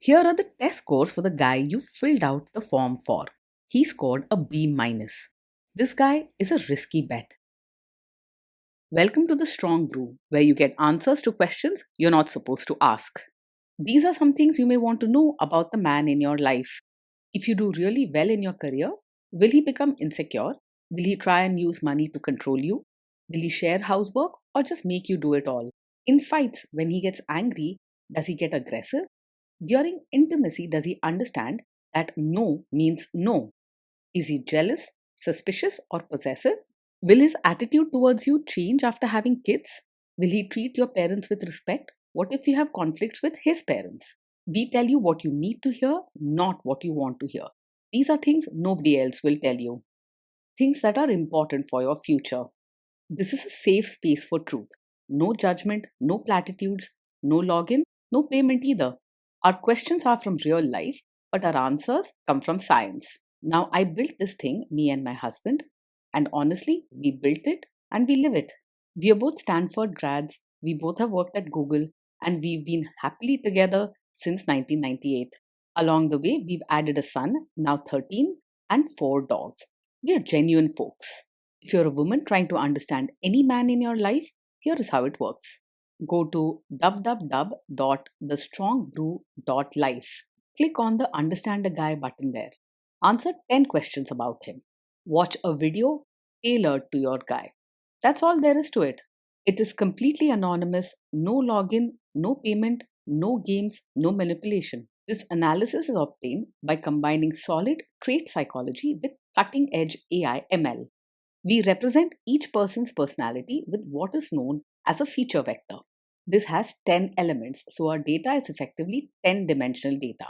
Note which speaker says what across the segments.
Speaker 1: Here are the test scores for the guy you filled out the form for. He scored a B minus. This guy is a risky bet. Welcome to the Strong Brew, where you get answers to questions you're not supposed to ask. These are some things you may want to know about the man in your life. If you do really well in your career, will he become insecure? Will he try and use money to control you? Will he share housework or just make you do it all? In fights, when he gets angry, does he get aggressive? During intimacy, does he understand that no means no? Is he jealous, suspicious, or possessive? Will his attitude towards you change after having kids? Will he treat your parents with respect? What if you have conflicts with his parents? We tell you what you need to hear, not what you want to hear. These are things nobody else will tell you. Things that are important for your future. This is a safe space for truth. No judgment, no platitudes, no login, no payment either. Our questions are from real life, but our answers come from science. Now, I built this thing, me and my husband, and honestly, we built it and we live it. We are both Stanford grads, we both have worked at Google, and we've been happily together since 1998. Along the way, we've added a son, now 13, and 4 dogs. We are genuine folks. If you're a woman trying to understand any man in your life, here is how it works. Go to www.thestrongbrew.life. Click on the Understand a Guy button there. Answer 10 questions about him. Watch a video tailored to your guy. That's all there is to it. It is completely anonymous, no login, no payment, no games, no manipulation. This analysis is obtained by combining solid trait psychology with cutting edge AI ML. We represent each person's personality with what is known as a feature vector. This has 10 elements, so our data is effectively 10 dimensional data.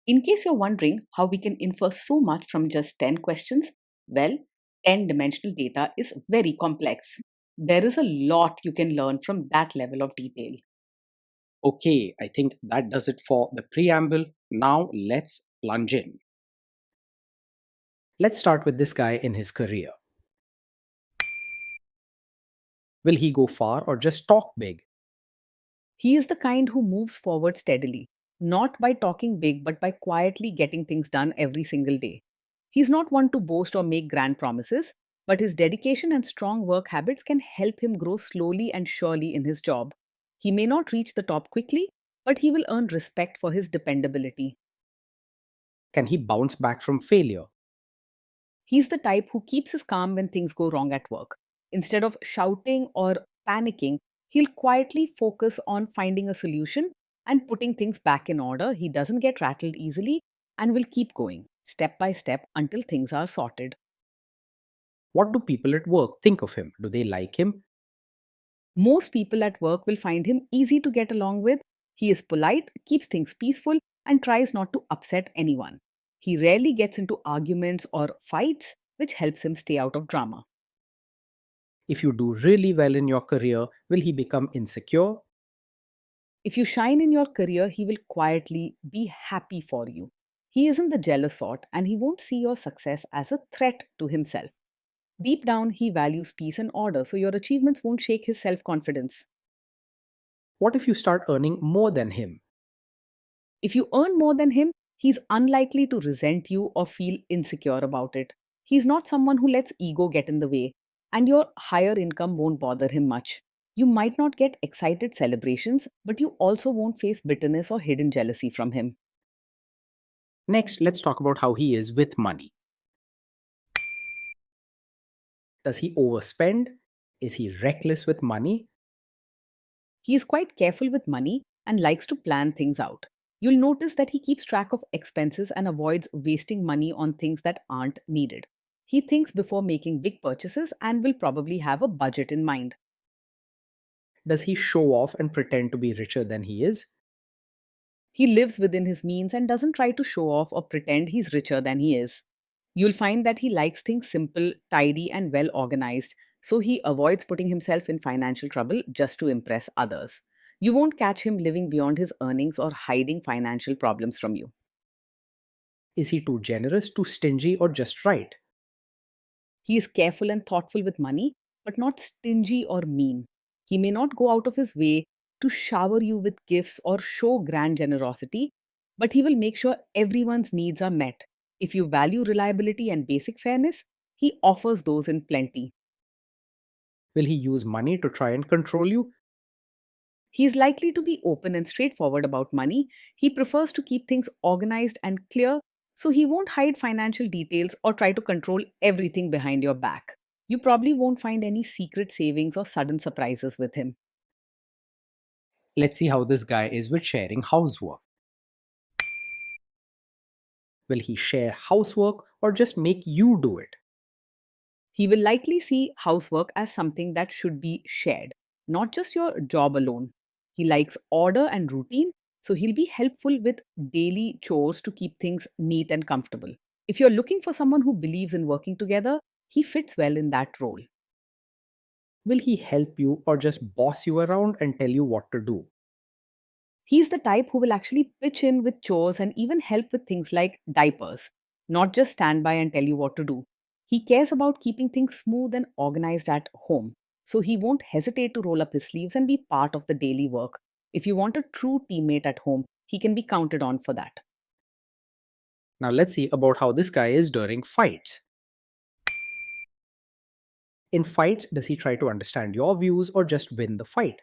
Speaker 1: In case you're wondering how we can infer so much from just 10 questions, well, 10 dimensional data is very complex. There is a lot you can learn from that level of detail.
Speaker 2: Okay, I think that does it for the preamble. Now let's plunge in. Let's start with this guy in his career. Will he go far or just talk big?
Speaker 1: He is the kind who moves forward steadily, not by talking big, but by quietly getting things done every single day. He's not one to boast or make grand promises, but his dedication and strong work habits can help him grow slowly and surely in his job. He may not reach the top quickly, but he will earn respect for his dependability.
Speaker 2: Can he bounce back from failure?
Speaker 1: He's the type who keeps his calm when things go wrong at work. Instead of shouting or panicking, he'll quietly focus on finding a solution and putting things back in order. He doesn't get rattled easily and will keep going step by step until things are sorted.
Speaker 2: What do people at work think of him? Do they like him?
Speaker 1: Most people at work will find him easy to get along with. He is polite, keeps things peaceful, and tries not to upset anyone. He rarely gets into arguments or fights, which helps him stay out of drama.
Speaker 2: If you do really well in your career, will he become insecure?
Speaker 1: If you shine in your career, he will quietly be happy for you. He isn't the jealous sort and he won't see your success as a threat to himself. Deep down, he values peace and order, so your achievements won't shake his self confidence.
Speaker 2: What if you start earning more than him?
Speaker 1: If you earn more than him, he's unlikely to resent you or feel insecure about it. He's not someone who lets ego get in the way, and your higher income won't bother him much. You might not get excited celebrations, but you also won't face bitterness or hidden jealousy from him.
Speaker 2: Next, let's talk about how he is with money. Does he overspend? Is he reckless with money?
Speaker 1: He is quite careful with money and likes to plan things out. You'll notice that he keeps track of expenses and avoids wasting money on things that aren't needed. He thinks before making big purchases and will probably have a budget in mind.
Speaker 2: Does he show off and pretend to be richer than he is?
Speaker 1: He lives within his means and doesn't try to show off or pretend he's richer than he is. You'll find that he likes things simple, tidy, and well organized, so he avoids putting himself in financial trouble just to impress others. You won't catch him living beyond his earnings or hiding financial problems from you.
Speaker 2: Is he too generous, too stingy, or just right?
Speaker 1: He is careful and thoughtful with money, but not stingy or mean. He may not go out of his way to shower you with gifts or show grand generosity, but he will make sure everyone's needs are met. If you value reliability and basic fairness, he offers those in plenty.
Speaker 2: Will he use money to try and control you?
Speaker 1: He is likely to be open and straightforward about money. He prefers to keep things organized and clear, so he won't hide financial details or try to control everything behind your back. You probably won't find any secret savings or sudden surprises with him.
Speaker 2: Let's see how this guy is with sharing housework. Will he share housework or just make you do it?
Speaker 1: He will likely see housework as something that should be shared, not just your job alone. He likes order and routine, so he'll be helpful with daily chores to keep things neat and comfortable. If you're looking for someone who believes in working together, he fits well in that role.
Speaker 2: Will he help you or just boss you around and tell you what to do?
Speaker 1: He's the type who will actually pitch in with chores and even help with things like diapers, not just stand by and tell you what to do. He cares about keeping things smooth and organized at home, so he won't hesitate to roll up his sleeves and be part of the daily work. If you want a true teammate at home, he can be counted on for that.
Speaker 2: Now let's see about how this guy is during fights. In fights, does he try to understand your views or just win the fight?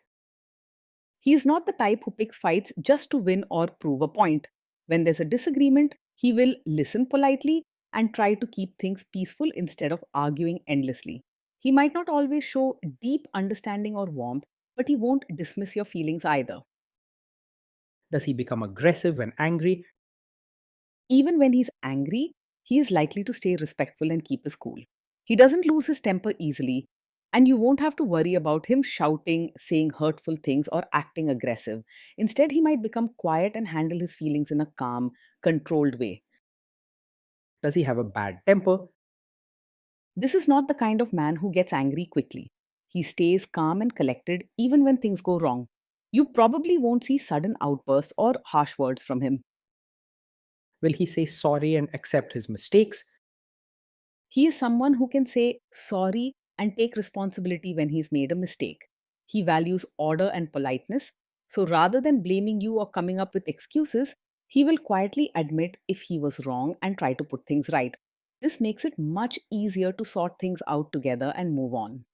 Speaker 1: He is not the type who picks fights just to win or prove a point. When there's a disagreement, he will listen politely and try to keep things peaceful instead of arguing endlessly. He might not always show deep understanding or warmth, but he won't dismiss your feelings either.
Speaker 2: Does he become aggressive when angry?
Speaker 1: Even when he's angry, he is likely to stay respectful and keep his cool. He doesn't lose his temper easily, and you won't have to worry about him shouting, saying hurtful things, or acting aggressive. Instead, he might become quiet and handle his feelings in a calm, controlled way.
Speaker 2: Does he have a bad temper?
Speaker 1: This is not the kind of man who gets angry quickly. He stays calm and collected even when things go wrong. You probably won't see sudden outbursts or harsh words from him.
Speaker 2: Will he say sorry and accept his mistakes?
Speaker 1: He is someone who can say sorry and take responsibility when he's made a mistake. He values order and politeness, so rather than blaming you or coming up with excuses, he will quietly admit if he was wrong and try to put things right. This makes it much easier to sort things out together and move on.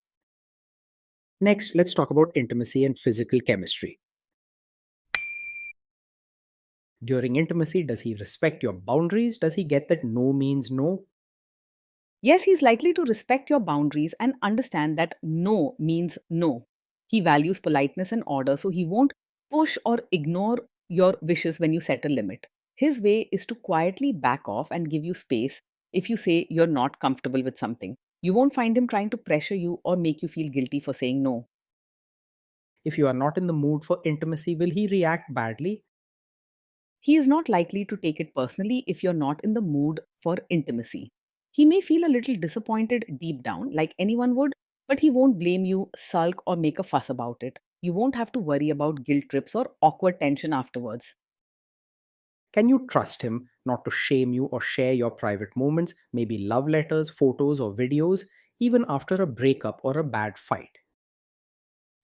Speaker 2: Next, let's talk about intimacy and physical chemistry. During intimacy, does he respect your boundaries? Does he get that no means no?
Speaker 1: Yes, he's likely to respect your boundaries and understand that no means no. He values politeness and order, so he won't push or ignore your wishes when you set a limit. His way is to quietly back off and give you space if you say you're not comfortable with something. You won't find him trying to pressure you or make you feel guilty for saying no.
Speaker 2: If you are not in the mood for intimacy, will he react badly?
Speaker 1: He is not likely to take it personally if you're not in the mood for intimacy. He may feel a little disappointed deep down, like anyone would, but he won't blame you, sulk, or make a fuss about it. You won't have to worry about guilt trips or awkward tension afterwards.
Speaker 2: Can you trust him not to shame you or share your private moments, maybe love letters, photos, or videos, even after a breakup or a bad fight?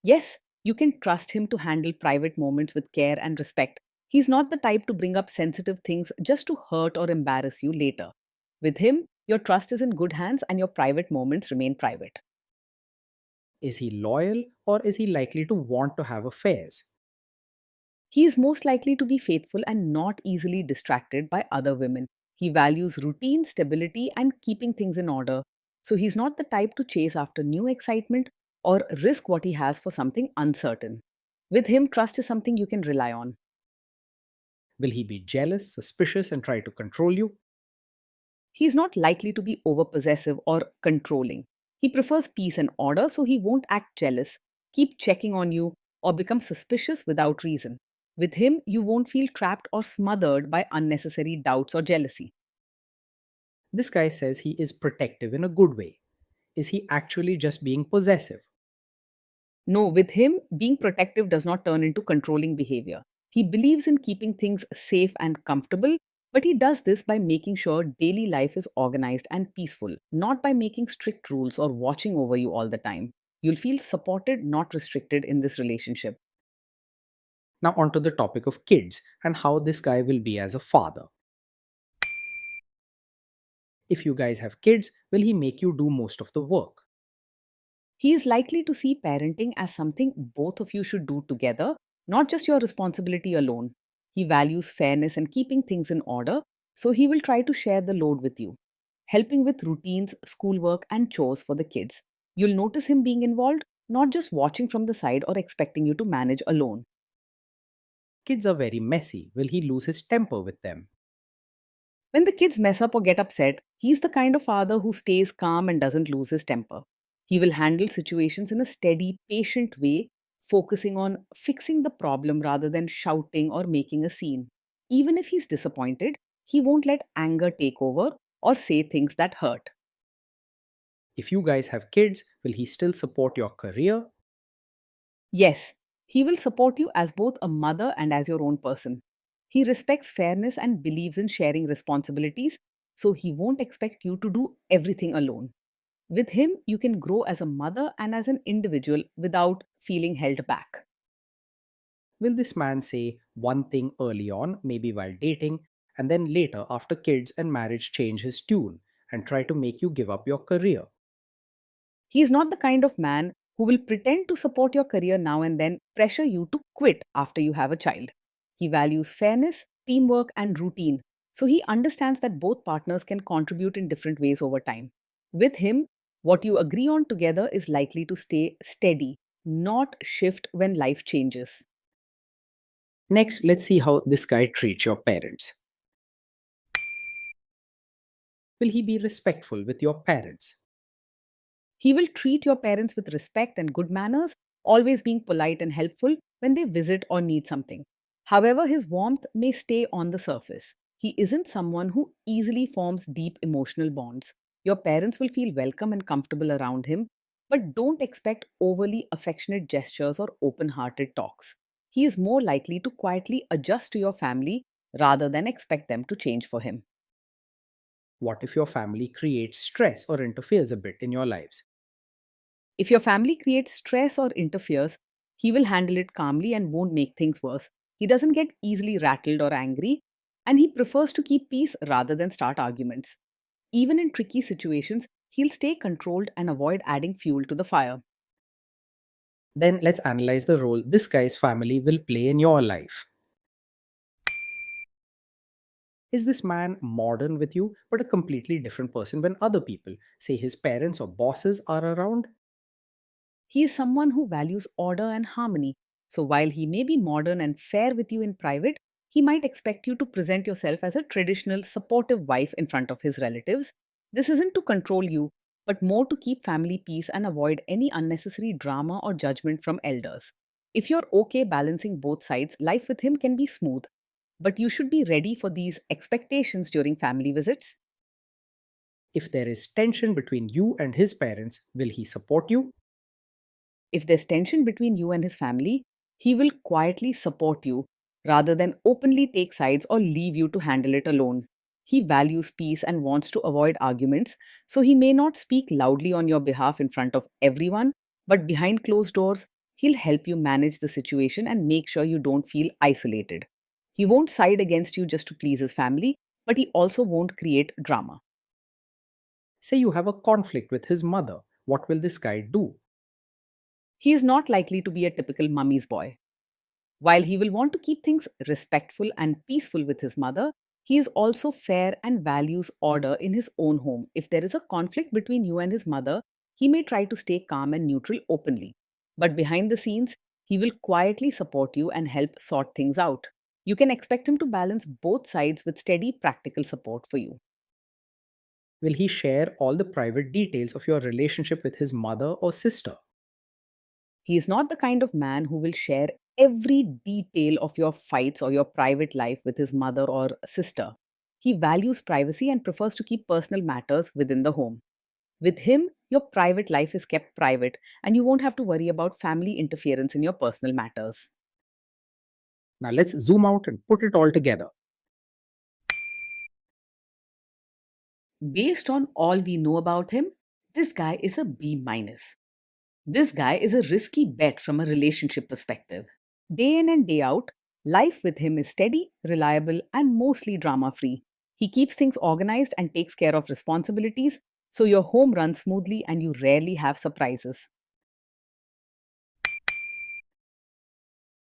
Speaker 1: Yes, you can trust him to handle private moments with care and respect. He's not the type to bring up sensitive things just to hurt or embarrass you later. With him, your trust is in good hands and your private moments remain private.
Speaker 2: Is he loyal or is he likely to want to have affairs?
Speaker 1: He is most likely to be faithful and not easily distracted by other women. He values routine, stability, and keeping things in order. So he's not the type to chase after new excitement or risk what he has for something uncertain. With him, trust is something you can rely on.
Speaker 2: Will he be jealous, suspicious, and try to control you?
Speaker 1: He's not likely to be overpossessive or controlling. He prefers peace and order, so he won't act jealous, keep checking on you, or become suspicious without reason. With him, you won't feel trapped or smothered by unnecessary doubts or jealousy.
Speaker 2: This guy says he is protective in a good way. Is he actually just being possessive?
Speaker 1: No, with him, being protective does not turn into controlling behavior. He believes in keeping things safe and comfortable, but he does this by making sure daily life is organized and peaceful, not by making strict rules or watching over you all the time. You'll feel supported, not restricted in this relationship.
Speaker 2: Now, onto the topic of kids and how this guy will be as a father. If you guys have kids, will he make you do most of the work?
Speaker 1: He is likely to see parenting as something both of you should do together, not just your responsibility alone. He values fairness and keeping things in order, so he will try to share the load with you, helping with routines, schoolwork, and chores for the kids. You'll notice him being involved, not just watching from the side or expecting you to manage alone.
Speaker 2: Kids are very messy. Will he lose his temper with them?
Speaker 1: When the kids mess up or get upset, he's the kind of father who stays calm and doesn't lose his temper. He will handle situations in a steady, patient way, focusing on fixing the problem rather than shouting or making a scene. Even if he's disappointed, he won't let anger take over or say things that hurt.
Speaker 2: If you guys have kids, will he still support your career?
Speaker 1: Yes, he will support you as both a mother and as your own person. He respects fairness and believes in sharing responsibilities, so he won't expect you to do everything alone. With him, you can grow as a mother and as an individual without feeling held back.
Speaker 2: Will this man say one thing early on, maybe while dating, and then later, after kids and marriage, change his tune and try to make you give up your career?
Speaker 1: He is not the kind of man who will pretend to support your career now and then pressure you to quit after you have a child. He values fairness, teamwork, and routine, so he understands that both partners can contribute in different ways over time. With him, what you agree on together is likely to stay steady, not shift when life changes.
Speaker 2: Next, let's see how this guy treats your parents. Will he be respectful with your parents?
Speaker 1: He will treat your parents with respect and good manners, always being polite and helpful when they visit or need something. However, his warmth may stay on the surface. He isn't someone who easily forms deep emotional bonds. Your parents will feel welcome and comfortable around him, but don't expect overly affectionate gestures or open hearted talks. He is more likely to quietly adjust to your family rather than expect them to change for him.
Speaker 2: What if your family creates stress or interferes a bit in your lives?
Speaker 1: If your family creates stress or interferes, he will handle it calmly and won't make things worse. He doesn't get easily rattled or angry, and he prefers to keep peace rather than start arguments. Even in tricky situations, he'll stay controlled and avoid adding fuel to the fire.
Speaker 2: Then let's analyze the role this guy's family will play in your life. Is this man modern with you, but a completely different person when other people, say his parents or bosses, are around?
Speaker 1: He is someone who values order and harmony. So while he may be modern and fair with you in private, he might expect you to present yourself as a traditional, supportive wife in front of his relatives. This isn't to control you, but more to keep family peace and avoid any unnecessary drama or judgment from elders. If you're okay balancing both sides, life with him can be smooth. But you should be ready for these expectations during family visits.
Speaker 2: If there is tension between you and his parents, will he support you?
Speaker 1: If there's tension between you and his family, he will quietly support you rather than openly take sides or leave you to handle it alone. He values peace and wants to avoid arguments, so he may not speak loudly on your behalf in front of everyone, but behind closed doors, he'll help you manage the situation and make sure you don't feel isolated. He won't side against you just to please his family, but he also won't create drama.
Speaker 2: Say you have a conflict with his mother. What will this guy do?
Speaker 1: He is not likely to be a typical mummy's boy. While he will want to keep things respectful and peaceful with his mother, he is also fair and values order in his own home. If there is a conflict between you and his mother, he may try to stay calm and neutral openly. But behind the scenes, he will quietly support you and help sort things out. You can expect him to balance both sides with steady practical support for you.
Speaker 2: Will he share all the private details of your relationship with his mother or sister?
Speaker 1: He is not the kind of man who will share every detail of your fights or your private life with his mother or sister. He values privacy and prefers to keep personal matters within the home. With him, your private life is kept private and you won't have to worry about family interference in your personal matters.
Speaker 2: Now let's zoom out and put it all together.
Speaker 1: Based on all we know about him, this guy is a B minus. This guy is a risky bet from a relationship perspective. Day in and day out, life with him is steady, reliable, and mostly drama free. He keeps things organized and takes care of responsibilities, so your home runs smoothly and you rarely have surprises.